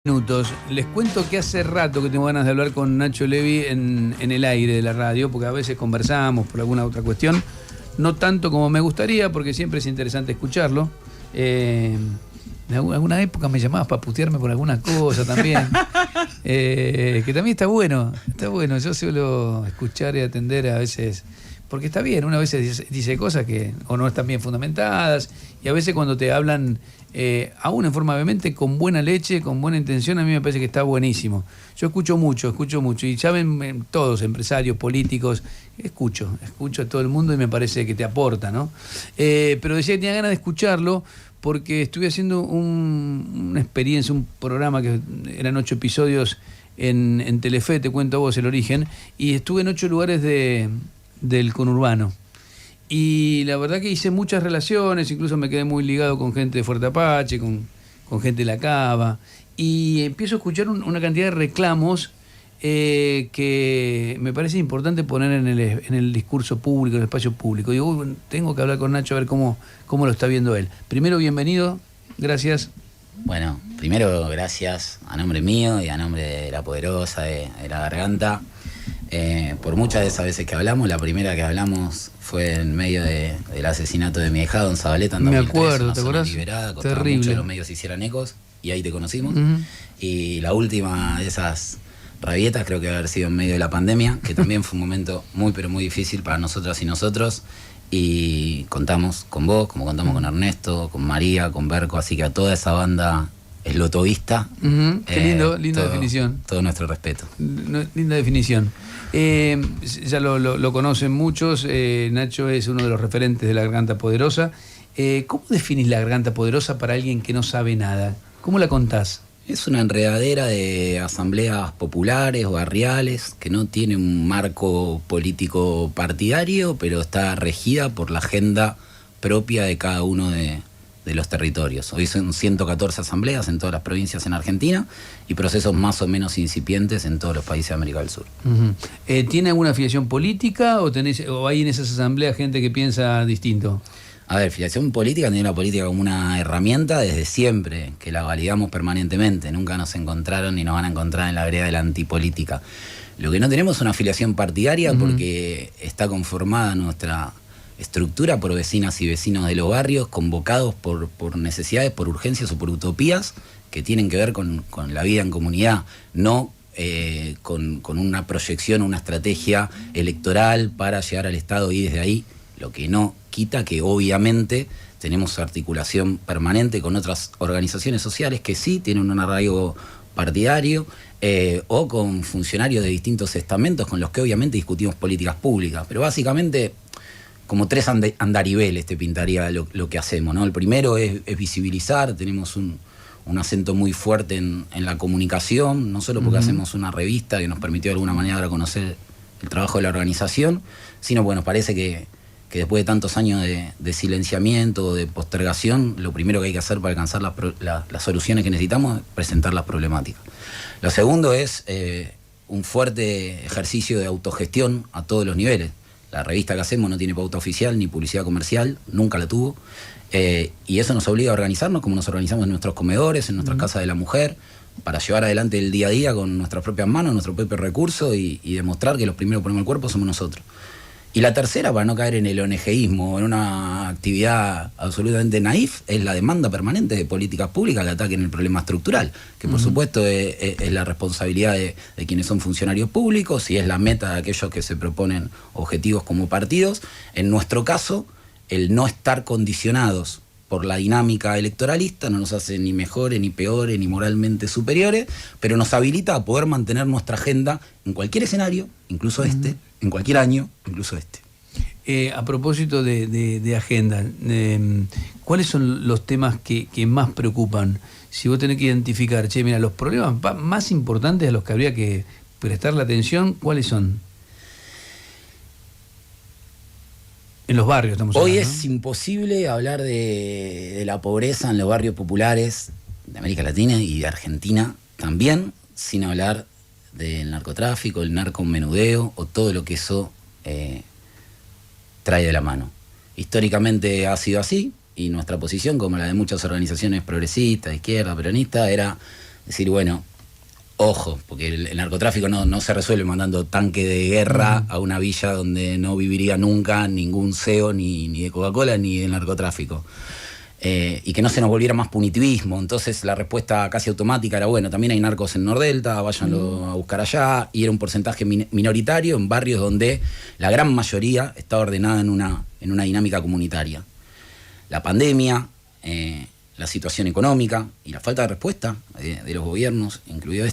Minutos. Les cuento que hace rato que tengo ganas de hablar con Nacho Levi en el aire de la radio, porque a veces conversamos por alguna otra cuestión, no tanto como me gustaría, porque siempre es interesante escucharlo. En alguna época me llamabas para putearme por alguna cosa también, que también está bueno, yo suelo escuchar y atender a veces, porque está bien, una vez dice cosas que o no están bien fundamentadas, y a veces cuando te hablan aún en forma vehemente, con buena leche, con buena intención, a mí me parece que está buenísimo. Yo escucho mucho, y saben todos, empresarios, políticos, escucho a todo el mundo y me parece que te aporta, ¿no? Pero decía que tenía ganas de escucharlo porque estuve haciendo una experiencia, un programa que eran 8 episodios en Telefe, te cuento a vos el origen, y estuve en 8 lugares del conurbano. Y la verdad que hice muchas relaciones, incluso me quedé muy ligado con gente de Fuerte Apache, con gente de La Cava, y empiezo a escuchar una cantidad de reclamos que me parece importante poner en el discurso público, en el espacio público. Digo, tengo que hablar con Nacho a ver cómo lo está viendo él. Primero, bienvenido, gracias. Bueno, primero gracias a nombre mío y a nombre de La Poderosa, de La Garganta. Por muchas de esas veces que hablamos, la primera que hablamos fue en medio del asesinato de mi hija, Don Zabaleta, en 2003, me acuerdo, ¿te acordás? Liberada, costaba terrible. mucho que los medios hicieran ecos, y ahí te conocimos. Uh-huh. Y la última de esas rabietas creo que haber sido en medio de la pandemia, que también fue un momento muy pero muy difícil para nosotras y nosotros, y contamos con vos, como contamos con Ernesto, con María, con Berco, así que a toda esa banda eslotovista. Uh-huh. Qué linda definición. Todo nuestro respeto. Linda definición. Ya lo conocen muchos. Nacho es uno de los referentes de La Garganta Poderosa. ¿Cómo definís La Garganta Poderosa para alguien que no sabe nada? ¿Cómo la contás? Es una enredadera de asambleas populares, barriales, que no tiene un marco político partidario, pero está regida por la agenda propia de cada uno de los territorios. Hoy son 114 asambleas en todas las provincias en Argentina y procesos más o menos incipientes en todos los países de América del Sur. Uh-huh. ¿Tiene alguna afiliación política o hay en esas asambleas gente que piensa distinto? A ver, filiación política, tiene la política como una herramienta desde siempre, que la validamos permanentemente. Nunca nos encontraron ni nos van a encontrar en la vereda de la antipolítica. Lo que no tenemos es una afiliación partidaria, uh-huh, porque está conformada nuestra estructura por vecinas y vecinos de los barrios, convocados por necesidades, por urgencias o por utopías que tienen que ver con la vida en comunidad, no con una proyección, una estrategia electoral para llegar al Estado y desde ahí, lo que no quita que obviamente tenemos articulación permanente con otras organizaciones sociales que sí tienen un arraigo partidario, o con funcionarios de distintos estamentos con los que obviamente discutimos políticas públicas, pero básicamente como 3 andariveles te pintaría lo que hacemos, ¿no? El primero es visibilizar, tenemos un acento muy fuerte en la comunicación, no solo porque, uh-huh, hacemos una revista que nos permitió de alguna manera dar a conocer el trabajo de la organización, sino porque nos parece que después de tantos años de silenciamiento, de postergación, lo primero que hay que hacer para alcanzar las soluciones que necesitamos es presentar las problemáticas. Lo segundo es un fuerte ejercicio de autogestión a todos los niveles. La revista que hacemos no tiene pauta oficial ni publicidad comercial, nunca la tuvo, y eso nos obliga a organizarnos como nos organizamos en nuestros comedores, en nuestras, uh-huh, casas de la mujer, para llevar adelante el día a día con nuestras propias manos, nuestro propio recurso y demostrar que los primeros que ponemos el cuerpo somos nosotros. Y la tercera, para no caer en el ONGismo, en una actividad absolutamente naif, es la demanda permanente de políticas públicas que ataquen el problema estructural, que por, uh-huh, supuesto es la responsabilidad de quienes son funcionarios públicos y es la meta de aquellos que se proponen objetivos como partidos. En nuestro caso, el no estar condicionados por la dinámica electoralista no nos hace ni mejores, ni peores, ni moralmente superiores, pero nos habilita a poder mantener nuestra agenda en cualquier escenario, incluso, uh-huh, en cualquier año, incluso este. A propósito de agenda, ¿cuáles son los temas que más preocupan? Si vos tenés que identificar, mira, los problemas más importantes a los que habría que prestarle atención, ¿cuáles son? En los barrios estamos hablando. Hoy es imposible hablar de la pobreza en los barrios populares de América Latina y de Argentina también, sin hablar del narcotráfico, el narcomenudeo o todo lo que eso trae de la mano. Históricamente ha sido así, y nuestra posición, como la de muchas organizaciones progresistas, de izquierda, peronistas, era Decir, bueno, ojo, porque el narcotráfico no se resuelve mandando tanque de guerra a una villa donde no viviría nunca ningún CEO ni de Coca-Cola ni del narcotráfico. Y que no se nos volviera más punitivismo. Entonces la respuesta casi automática era, bueno, también hay narcos en Nordelta, váyanlo a buscar allá. Y era un porcentaje minoritario en barrios donde la gran mayoría estaba ordenada en una dinámica comunitaria. La pandemia, la situación económica y la falta de respuesta de los gobiernos, incluido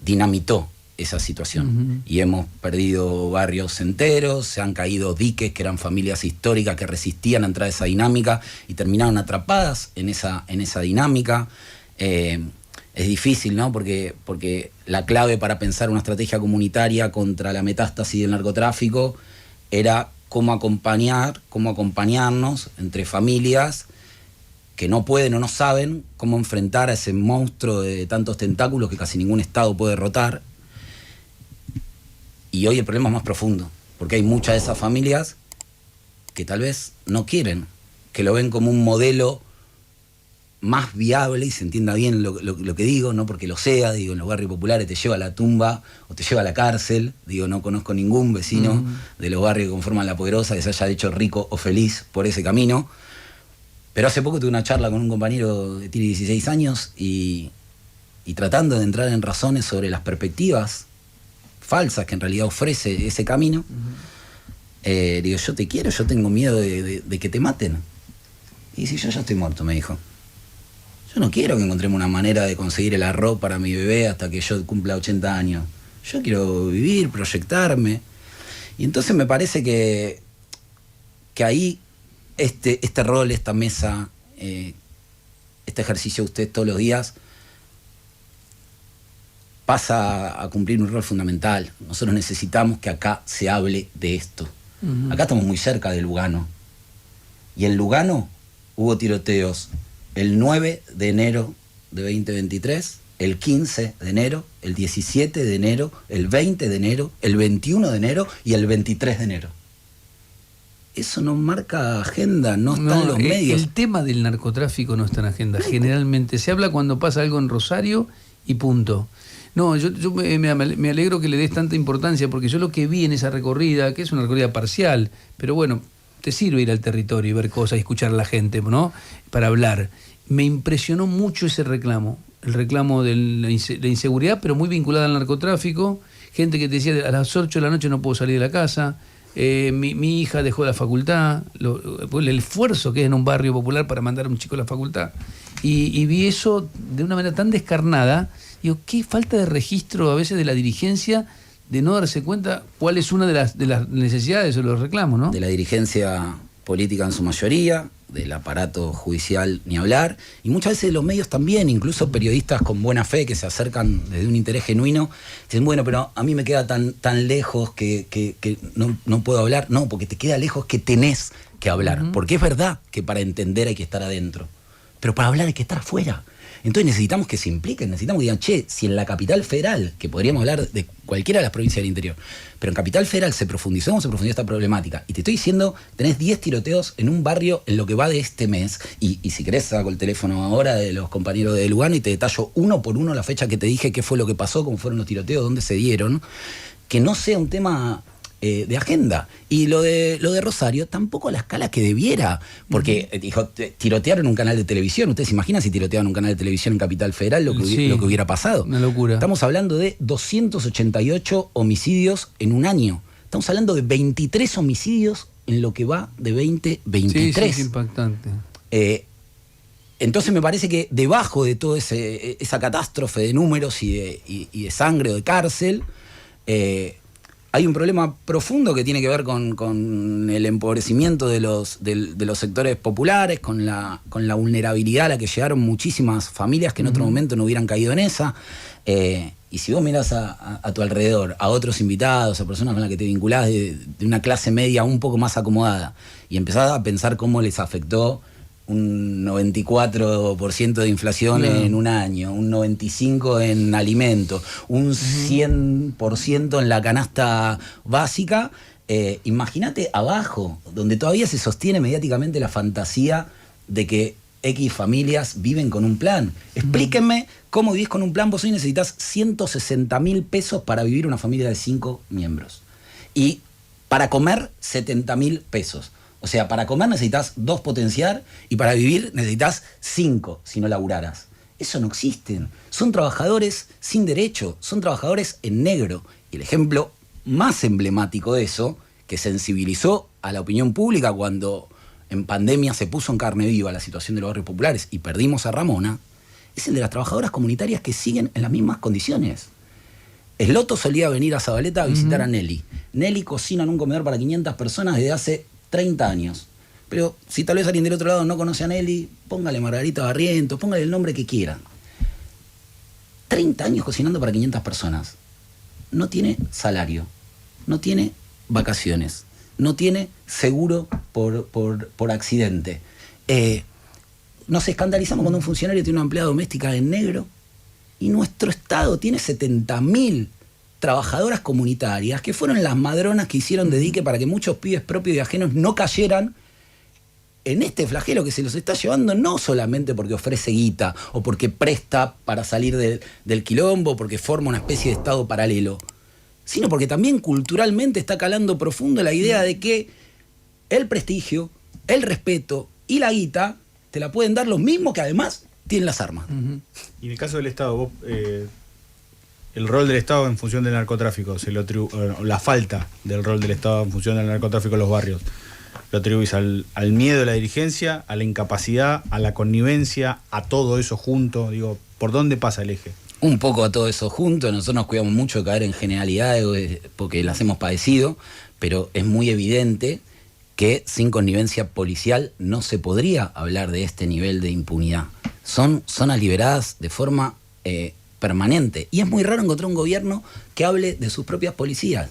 dinamitó esa situación. Y hemos perdido barrios enteros, se han caído diques que eran familias históricas que resistían a entrar a esa dinámica y terminaron atrapadas en esa dinámica. Es difícil, ¿no? Porque la clave para pensar una estrategia comunitaria contra la metástasis del narcotráfico era cómo acompañarnos entre familias que no pueden o no saben cómo enfrentar a ese monstruo de tantos tentáculos que casi ningún Estado puede derrotar. Y hoy el problema es más profundo, porque hay muchas de esas familias que tal vez no quieren, que lo ven como un modelo más viable, y se entienda bien lo que digo, no porque lo sea, digo, en los barrios populares te lleva a la tumba o te lleva a la cárcel, digo, no conozco ningún vecino de los barrios que conforman La Poderosa que se haya hecho rico o feliz por ese camino. Pero hace poco tuve una charla con un compañero que tiene 16 años y tratando de entrar en razones sobre las perspectivas falsas que en realidad ofrece ese camino, digo, yo te quiero, yo tengo miedo de que te maten. Y si yo ya estoy muerto, me dijo. Yo no quiero que encontremos una manera de conseguir el arroz para mi bebé hasta que yo cumpla 80 años. Yo quiero vivir, proyectarme. Y entonces me parece que ahí este rol, esta mesa, este ejercicio de usted todos los días pasa a cumplir un rol fundamental. Nosotros necesitamos que acá se hable de esto. Acá estamos muy cerca de Lugano. Y en Lugano hubo tiroteos el 9 de enero de 2023, el 15 de enero, el 17 de enero, el 20 de enero, el 21 de enero y el 23 de enero. Eso no marca agenda, no está en los medios. El tema del narcotráfico no está en agenda. Generalmente se habla cuando pasa algo en Rosario y punto. No, yo me alegro que le des tanta importancia, porque yo lo que vi en esa recorrida, que es una recorrida parcial, pero bueno, te sirve ir al territorio y ver cosas y escuchar a la gente, ¿no? Para hablar. Me impresionó mucho ese reclamo, el reclamo de la inseguridad, pero muy vinculada al narcotráfico. Gente que te decía, a las 8 de la noche no puedo salir de la casa. Mi hija dejó la facultad, el esfuerzo que es en un barrio popular para mandar a un chico a la facultad, y vi eso de una manera tan descarnada. Digo, qué falta de registro a veces de la dirigencia, de no darse cuenta cuál es una de las necesidades o los reclamos, ¿no? De la dirigencia política en su mayoría, del aparato judicial ni hablar, y muchas veces los medios también, incluso periodistas con buena fe que se acercan desde un interés genuino, dicen, bueno, pero a mí me queda tan lejos que no puedo hablar. No, porque te queda lejos que tenés que hablar, porque es verdad que para entender hay que estar adentro, pero para hablar hay que estar afuera. Entonces necesitamos que se impliquen, necesitamos que digan, che, si en la capital federal, que podríamos hablar de cualquiera de las provincias del interior, pero en capital federal se profundizó esta problemática, y te estoy diciendo, tenés 10 tiroteos en un barrio en lo que va de este mes, y si querés saco el teléfono ahora de los compañeros de Lugano y te detallo uno por uno la fecha que te dije, qué fue lo que pasó, cómo fueron los tiroteos, dónde se dieron, que no sea un tema de agenda. Y lo de Rosario tampoco a la escala que debiera, porque dijo, tirotearon un canal de televisión. ¿Ustedes se imaginan si tiroteaban un canal de televisión en Capital Federal lo que hubiera pasado? Una locura. Estamos hablando de 288 homicidios en un año. Estamos hablando de 23 homicidios en lo que va de 2023. Sí, impactante. Entonces me parece que debajo de toda esa catástrofe de números y de sangre o de cárcel, hay un problema profundo que tiene que ver con el empobrecimiento de los sectores populares, con la vulnerabilidad a la que llegaron muchísimas familias que en otro momento no hubieran caído en esa. Y si vos mirás a tu alrededor, a otros invitados, a personas con las que te vinculás de una clase media un poco más acomodada, y empezás a pensar cómo les afectó un 94% de inflación en un año, un 95% en alimentos, un 100% en la canasta básica. Imagínate abajo, donde todavía se sostiene mediáticamente la fantasía de que X familias viven con un plan. Explíquenme cómo vivís con un plan. Vos hoy necesitas 160.000 pesos para vivir una familia de 5 miembros. Y para comer, 70.000 pesos. O sea, para comer necesitas 2 potenciar y para vivir necesitas 5 si no laburaras. Eso no existe. Son trabajadores sin derecho, son trabajadores en negro. Y el ejemplo más emblemático de eso, que sensibilizó a la opinión pública cuando en pandemia se puso en carne viva la situación de los barrios populares y perdimos a Ramona, es el de las trabajadoras comunitarias que siguen en las mismas condiciones. Esloto solía venir a Zabaleta a visitar a Nelly. Nelly cocina en un comedor para 500 personas desde hace 30 años. Pero si tal vez alguien del otro lado no conoce a Nelly, póngale Margarita Barrientos, póngale el nombre que quiera. 30 años cocinando para 500 personas. No tiene salario, no tiene vacaciones, no tiene seguro por accidente. Nos escandalizamos cuando un funcionario tiene una empleada doméstica en negro y nuestro Estado tiene 70.000 trabajadoras comunitarias que fueron las madronas que hicieron de dique para que muchos pibes propios y ajenos no cayeran en este flagelo que se los está llevando, no solamente porque ofrece guita o porque presta para salir del quilombo, porque forma una especie de Estado paralelo, sino porque también culturalmente está calando profundo la idea de que el prestigio, el respeto y la guita te la pueden dar los mismos que además tienen las armas. Y en el caso del Estado, vos, el rol del Estado en función del narcotráfico, la falta del rol del Estado en función del narcotráfico en los barrios, ¿lo atribuís al miedo de la dirigencia, a la incapacidad, a la connivencia, a todo eso junto? Digo, ¿por dónde pasa el eje? Un poco a todo eso junto. Nosotros nos cuidamos mucho de caer en generalidades porque las hemos padecido, pero es muy evidente que sin connivencia policial no se podría hablar de este nivel de impunidad. Son zonas liberadas de forma permanente. Y es muy raro encontrar un gobierno que hable de sus propias policías.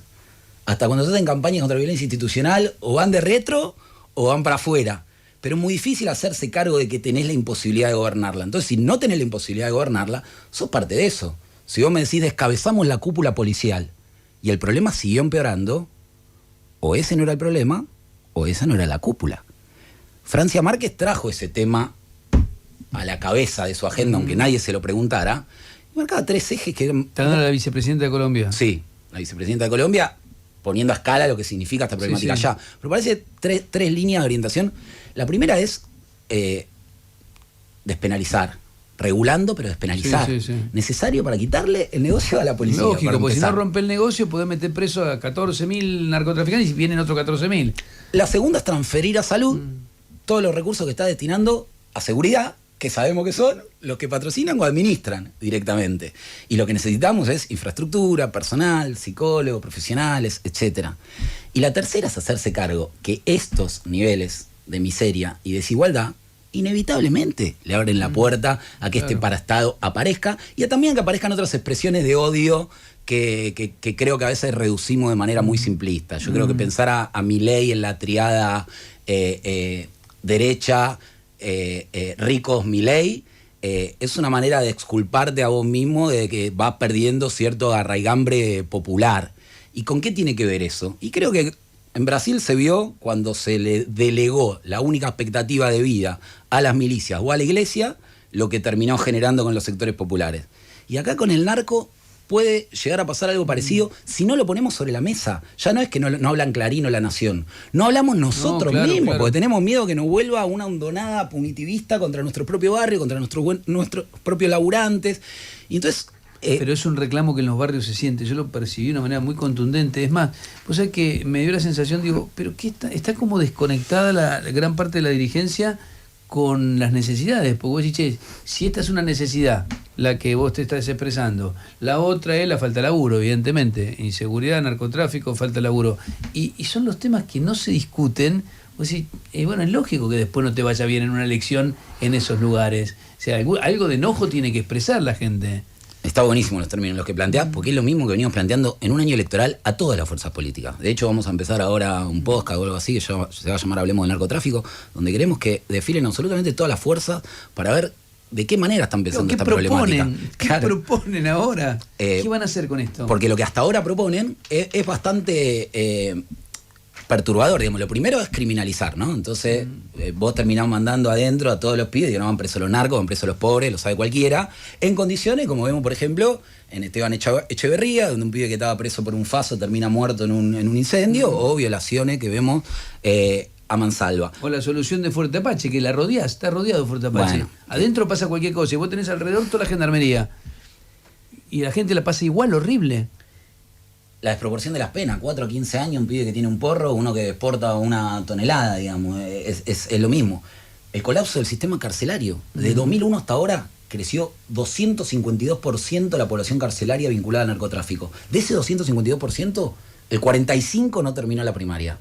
Hasta cuando se hacen campañas contra la violencia institucional, o van de retro o van para afuera. Pero es muy difícil hacerse cargo de que tenés la imposibilidad de gobernarla. Entonces, si no tenés la imposibilidad de gobernarla, sos parte de eso. Si vos me decís, descabezamos la cúpula policial, y el problema siguió empeorando, o ese no era el problema, o esa no era la cúpula. Francia Márquez trajo ese tema a la cabeza de su agenda, aunque nadie se lo preguntara, y marcaba 3 ejes que eran... ¿Está hablando de la vicepresidenta de Colombia? Sí, la vicepresidenta de Colombia, poniendo a escala lo que significa esta problemática allá. Pero parece 3 líneas de orientación. La primera es despenalizar, regulando pero despenalizar. Necesario para quitarle el negocio a la policía. Lógico, porque si no rompe el negocio podés meter preso a 14.000 narcotraficantes y vienen otros 14.000. La segunda es transferir a salud todos los recursos que está destinando a seguridad, que sabemos que son los que patrocinan o administran directamente. Y lo que necesitamos es infraestructura, personal, psicólogos, profesionales, etc. Y la tercera es hacerse cargo que estos niveles de miseria y desigualdad inevitablemente le abren la puerta a que este paraestado aparezca y también a que aparezcan otras expresiones de odio que creo que a veces reducimos de manera muy simplista. Yo creo que pensar a Milei en la triada derecha, ricos Milei, es una manera de exculparte a vos mismo de que vas perdiendo cierto arraigambre popular. ¿Y con qué tiene que ver eso? Y creo que en Brasil se vio cuando se le delegó la única expectativa de vida a las milicias o a la iglesia, lo que terminó generando con los sectores populares. Y acá con el narco puede llegar a pasar algo parecido si no lo ponemos sobre la mesa. Ya no es que no hablan Clarín o La Nación. No hablamos nosotros mismos, porque tenemos miedo que nos vuelva una hondonada punitivista contra nuestro propio barrio, contra nuestros propios laburantes. Y entonces... pero es un reclamo que en los barrios se siente. Yo lo percibí de una manera muy contundente. Es más, vos sabés que me dio la sensación, digo, pero ¿qué está como desconectada la gran parte de la dirigencia con las necesidades? Porque vos decís, che, si esta es una necesidad, la que vos te estás expresando, la otra es la falta de laburo, evidentemente, inseguridad, narcotráfico, falta de laburo, y son los temas que no se discuten. Vos decís, bueno, es lógico que después no te vaya bien en una elección en esos lugares. O sea, algo de enojo tiene que expresar la gente. Está buenísimo los términos los que planteás, porque es lo mismo que venimos planteando en un año electoral a todas las fuerzas políticas. De hecho, vamos a empezar ahora un podcast o algo así, que se va a llamar Hablemos del Narcotráfico, donde queremos que desfilen absolutamente todas las fuerzas para ver de qué manera están pensando esta problemática. ¿Qué proponen ahora? ¿Qué van a hacer con esto? Porque lo que hasta ahora proponen es bastante perturbador, digamos. Lo primero es criminalizar, ¿no? Entonces, vos terminás mandando adentro a todos los pibes, que no van presos los narcos, van presos los pobres, lo sabe cualquiera, en condiciones, como vemos, por ejemplo, en Esteban Echeverría, donde un pibe que estaba preso por un faso termina muerto en un incendio, o violaciones que vemos a mansalva. O la solución de Fuerte Apache, que la rodeás, está rodeado de Fuerte Apache. Bueno, adentro pasa cualquier cosa, y vos tenés alrededor toda la gendarmería. Y la gente la pasa igual, horrible. La desproporción de las penas, 4 a 15 años, un pibe que tiene un porro, uno que exporta 1 tonelada, digamos, es lo mismo. El colapso del sistema carcelario, de 2001 hasta ahora, creció 252% la población carcelaria vinculada al narcotráfico. De ese 252%, el 45% no terminó la primaria.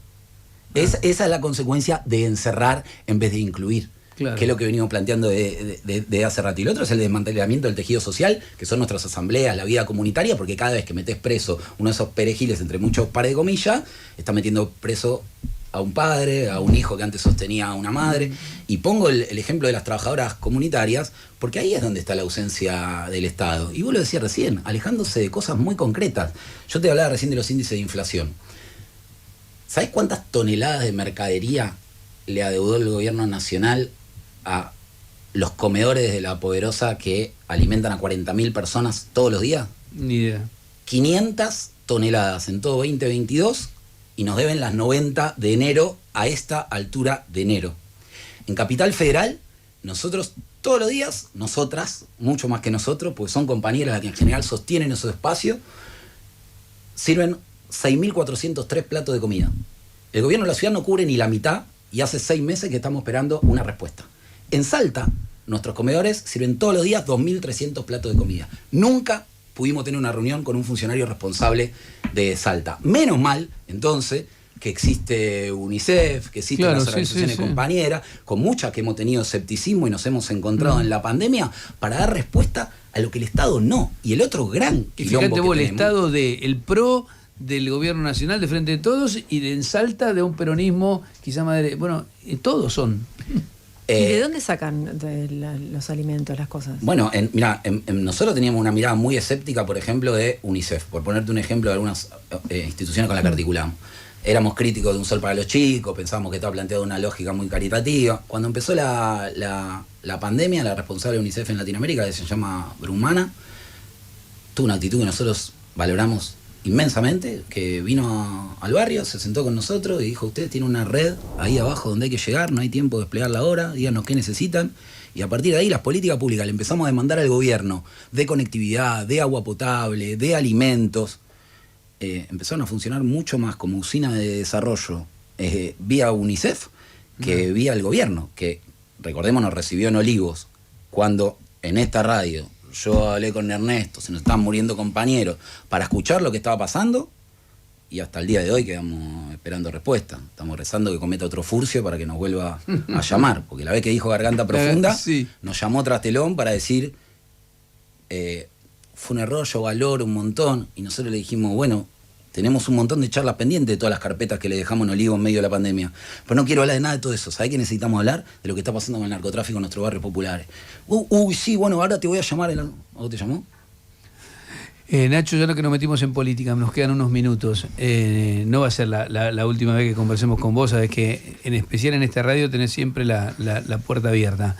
Esa es la consecuencia de encerrar en vez de incluir. Claro. Que es lo que venimos planteando de hace rato. Y lo otro es el desmantelamiento del tejido social, que son nuestras asambleas, la vida comunitaria, porque cada vez que metés preso uno de esos perejiles, entre muchos pares de comillas, está metiendo preso a un padre, a un hijo que antes sostenía a una madre. Y pongo el ejemplo de las trabajadoras comunitarias, porque ahí es donde está la ausencia del Estado. Y vos lo decías recién, alejándose de cosas muy concretas. Yo te hablaba recién de los índices de inflación. ¿Sabés cuántas toneladas de mercadería le adeudó el gobierno nacional a los comedores de La Poderosa que alimentan a 40.000 personas todos los días? Ni idea. 500 toneladas en todo 2022 y nos deben las 90 de enero a esta altura de enero. En Capital Federal, nosotros todos los días, nosotras, mucho más que nosotros, porque son compañeras las que en general sostienen esos espacios, sirven 6.403 platos de comida. El gobierno de la ciudad no cubre ni la mitad y hace 6 meses que estamos esperando una respuesta. En Salta, nuestros comedores sirven todos los días 2.300 platos de comida. Nunca pudimos tener una reunión con un funcionario responsable de Salta. Menos mal, entonces, que existe UNICEF, que existen las organizaciones compañeras, con muchas que hemos tenido escepticismo y nos hemos encontrado en la pandemia, para dar respuesta a lo que el Estado no. Y el otro gran quilombo fíjate vos, que el Estado del PRO, del gobierno nacional de Frente de Todos, y de en Salta de un peronismo quizá madre. Bueno, todos son. ¿Y de dónde sacan los alimentos, las cosas? Bueno, nosotros teníamos una mirada muy escéptica, por ejemplo, de UNICEF, por ponerte un ejemplo de algunas instituciones con las que articulamos. Éramos críticos de Un Sol para los Chicos, pensábamos que estaba planteado una lógica muy caritativa. Cuando empezó la pandemia, la responsable de UNICEF en Latinoamérica, que se llama Brumana, tuvo una actitud que nosotros valoramos inmensamente, que vino al barrio, se sentó con nosotros y dijo: ustedes tienen una red ahí abajo donde hay que llegar, no hay tiempo de desplegarla ahora, díganos qué necesitan. Y a partir de ahí las políticas públicas le empezamos a demandar al gobierno de conectividad, de agua potable, de alimentos. Empezaron a funcionar mucho más como usina de desarrollo vía UNICEF que vía el gobierno, que, recordemos, nos recibió en Olivos, cuando en esta radio yo hablé con Ernesto, se nos estaban muriendo compañeros, para escuchar lo que estaba pasando, y hasta el día de hoy quedamos esperando respuesta. Estamos rezando que cometa otro furcio para que nos vuelva a llamar, porque la vez que dijo Garganta Profunda, nos llamó tras telón para decir, fue un error, yo valoro un montón, y nosotros le dijimos, bueno, tenemos un montón de charlas pendientes de todas las carpetas que le dejamos en Olivo en medio de la pandemia. Pero no quiero hablar de nada de todo eso. ¿Sabés que necesitamos hablar? De lo que está pasando con el narcotráfico en nuestros barrios populares. Sí, bueno, ahora te voy a llamar. ¿A vos te llamó? Nacho, ya no, que nos metimos en política, nos quedan unos minutos. No va a ser la última vez que conversemos con vos. Sabés que, en especial en esta radio, tenés siempre la puerta abierta.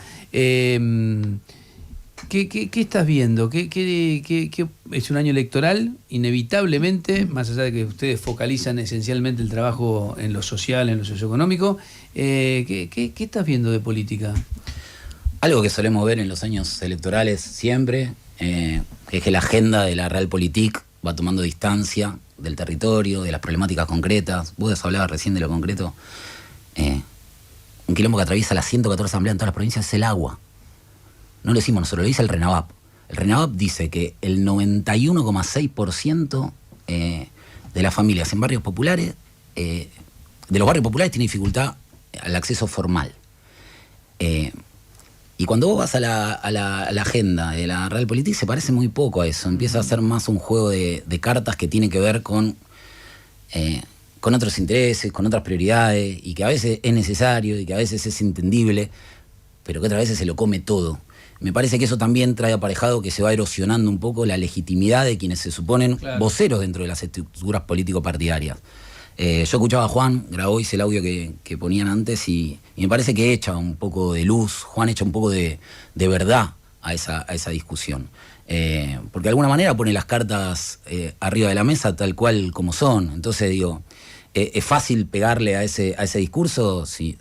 ¿Qué estás viendo? ¿Qué es un año electoral? Inevitablemente, más allá de que ustedes focalizan esencialmente el trabajo en lo social, en lo socioeconómico, ¿qué estás viendo de política? Algo que solemos ver en los años electorales siempre, es que la agenda de la Realpolitik va tomando distancia del territorio, de las problemáticas concretas. Vos hablabas recién de lo concreto. Un quilombo que atraviesa las 114 asambleas en todas las provincias es el agua. No lo decimos nosotros, lo dice el RENAVAP. El RENAVAP dice que el 91,6% de las familias en barrios populares, de los barrios populares, tiene dificultad al acceso formal. Y cuando vos vas a la agenda de la Realpolitik, se parece muy poco a eso. Empieza a ser más un juego de cartas que tiene que ver con otros intereses, con otras prioridades, y que a veces es necesario y que a veces es entendible, pero que otras veces se lo come todo. Me parece que eso también trae aparejado que se va erosionando un poco la legitimidad de quienes se suponen voceros dentro de las estructuras político-partidarias. Yo escuchaba a Juan, grabó, hice el audio que ponían antes y me parece que echa un poco de luz, Juan echa un poco de verdad a esa discusión. Porque de alguna manera pone las cartas arriba de la mesa tal cual como son. Entonces digo, es fácil pegarle a ese discurso si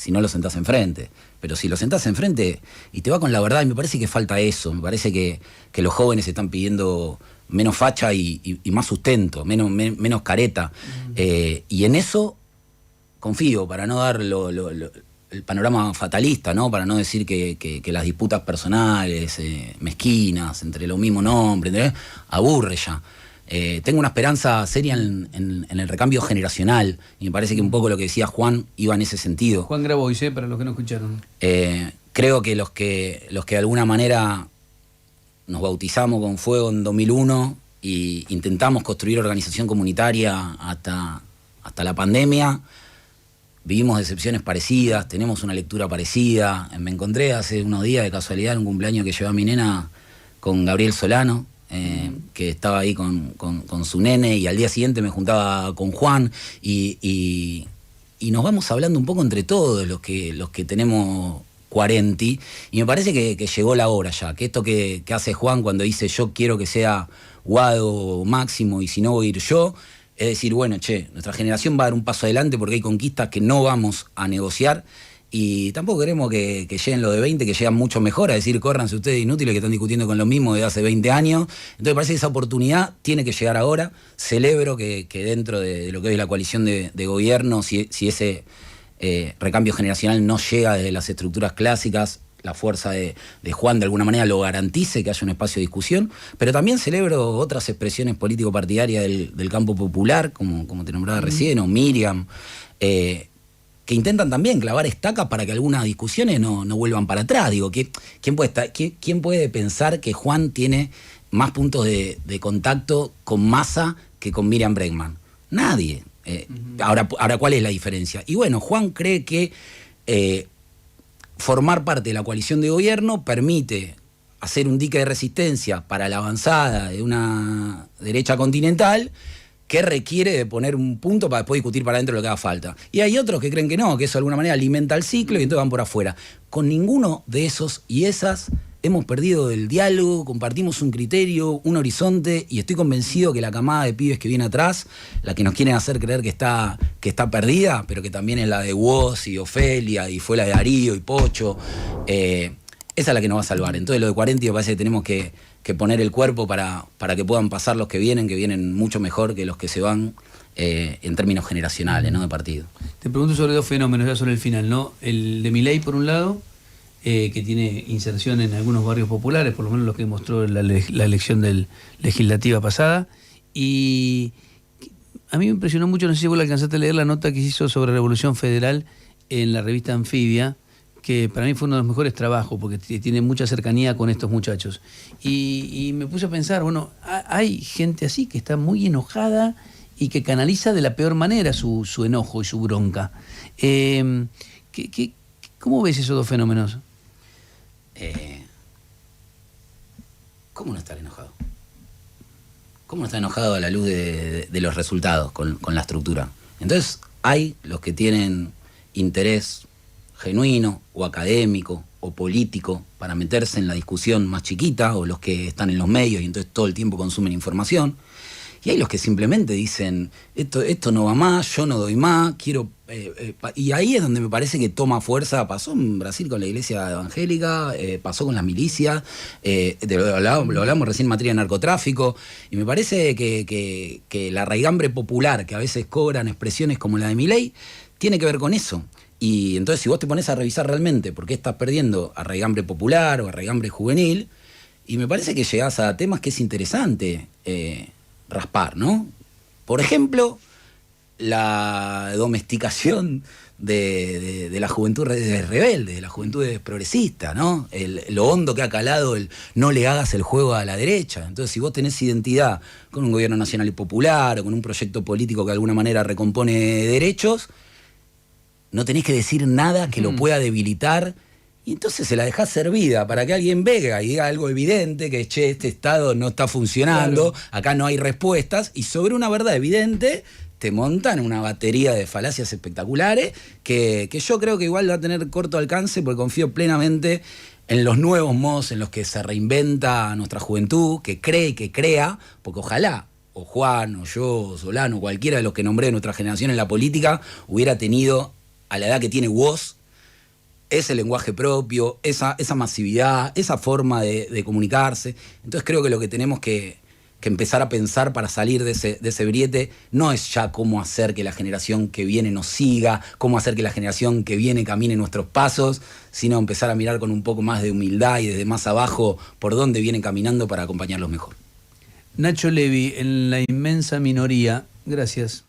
no lo sentás enfrente. Pero si lo sentás enfrente y te va con la verdad, y me parece que falta eso. Me parece que los jóvenes están pidiendo menos facha y más sustento, menos careta. Y en eso confío, para no dar el panorama fatalista, ¿no? Para no decir que las disputas personales, mezquinas, entre los mismos nombres, aburre ya. Tengo una esperanza seria en el recambio generacional y me parece que un poco lo que decía Juan iba en ese sentido. Juan Grabois, para los que no escucharon. Creo que los que de alguna manera nos bautizamos con fuego en 2001 y intentamos construir organización comunitaria hasta la pandemia, vivimos decepciones parecidas, tenemos una lectura parecida. Me encontré hace unos días de casualidad en un cumpleaños que llevaba mi nena con Gabriel Solano, que estaba ahí con su nene, y al día siguiente me juntaba con Juan y nos vamos hablando un poco entre todos los que tenemos 40, y me parece que llegó la hora ya, que esto que hace Juan cuando dice yo quiero que sea Guado o Máximo y si no voy a ir yo, es decir, bueno, nuestra generación va a dar un paso adelante porque hay conquistas que no vamos a negociar. Y tampoco queremos que lleguen los de 20, que llegan mucho mejor, a decir, córranse ustedes inútiles que están discutiendo con lo mismo desde hace 20 años. Entonces me parece que esa oportunidad tiene que llegar ahora. Celebro que dentro de lo que es la coalición de gobierno, si ese recambio generacional no llega desde las estructuras clásicas, la fuerza de Juan de alguna manera lo garantice, que haya un espacio de discusión. Pero también celebro otras expresiones político-partidarias del campo popular, como te nombraba recién, o Miriam, que intentan también clavar estacas para que algunas discusiones no vuelvan para atrás. Digo, ¿quién puede pensar que Juan tiene más puntos de contacto con Massa que con Miriam Bregman? Nadie. Ahora, ¿cuál es la diferencia? Y bueno, Juan cree que formar parte de la coalición de gobierno permite hacer un dique de resistencia para la avanzada de una derecha continental, que requiere de poner un punto para después discutir para adentro lo que haga falta. Y hay otros que creen que no, que eso de alguna manera alimenta el ciclo y entonces van por afuera. Con ninguno de esos y esas hemos perdido el diálogo, compartimos un criterio, un horizonte, y estoy convencido que la camada de pibes que viene atrás, la que nos quieren hacer creer que está perdida, pero que también es la de Woz y Ofelia, y fue la de Darío y Pocho, esa es la que nos va a salvar. Entonces lo de 40 me parece que tenemos que poner el cuerpo para que puedan pasar los que vienen mucho mejor que los que se van en términos generacionales, no de partido. Te pregunto sobre dos fenómenos, ya sobre el final, ¿no? El de Milei, por un lado, que tiene inserción en algunos barrios populares, por lo menos lo que mostró la elección legislativa pasada, y a mí me impresionó mucho, no sé si vos alcanzaste a leer la nota que se hizo sobre Revolución Federal en la revista Anfibia, que para mí fue uno de los mejores trabajos, porque tiene mucha cercanía con estos muchachos. Y me puse a pensar, bueno, hay gente así que está muy enojada y que canaliza de la peor manera su enojo y su bronca. ¿Cómo ves esos dos fenómenos? ¿Cómo no estar enojado? ¿Cómo no estar enojado a la luz de los resultados con la estructura? Entonces, hay los que tienen interés genuino o académico o político para meterse en la discusión más chiquita, o los que están en los medios y entonces todo el tiempo consumen información, y hay los que simplemente dicen esto no va más, yo no doy más, quiero y ahí es donde me parece que toma fuerza. Pasó en Brasil con la iglesia evangélica, pasó con las milicias, lo hablamos recién en materia de narcotráfico, y me parece que la raigambre popular, que a veces cobran expresiones como la de Milei, tiene que ver con eso. Y entonces, si vos te pones a revisar realmente por qué estás perdiendo a raigambre popular o a raigambre juvenil, y me parece que llegás a temas que es interesante raspar, ¿no? Por ejemplo, la domesticación de la juventud rebelde, de la juventud progresista, ¿no? Lo hondo que ha calado el no le hagas el juego a la derecha. Entonces, si vos tenés identidad con un gobierno nacional y popular o con un proyecto político que de alguna manera recompone derechos, no tenés que decir nada que lo pueda debilitar, y entonces se la dejás servida para que alguien venga y diga algo evidente, que este Estado no está funcionando, claro, acá no hay respuestas, y sobre una verdad evidente te montan una batería de falacias espectaculares que yo creo que igual va a tener corto alcance porque confío plenamente en los nuevos modos en los que se reinventa nuestra juventud, que cree y que crea, porque ojalá o Juan, o yo, o Solano, cualquiera de los que nombré de nuestra generación en la política, hubiera tenido, a la edad que tiene vos, ese lenguaje propio, esa masividad, esa forma de comunicarse. Entonces creo que lo que tenemos que empezar a pensar para salir de ese briete no es ya cómo hacer que la generación que viene nos siga, cómo hacer que la generación que viene camine nuestros pasos, sino empezar a mirar con un poco más de humildad y desde más abajo por dónde vienen caminando para acompañarlos mejor. Nacho Levi, en la inmensa minoría, gracias.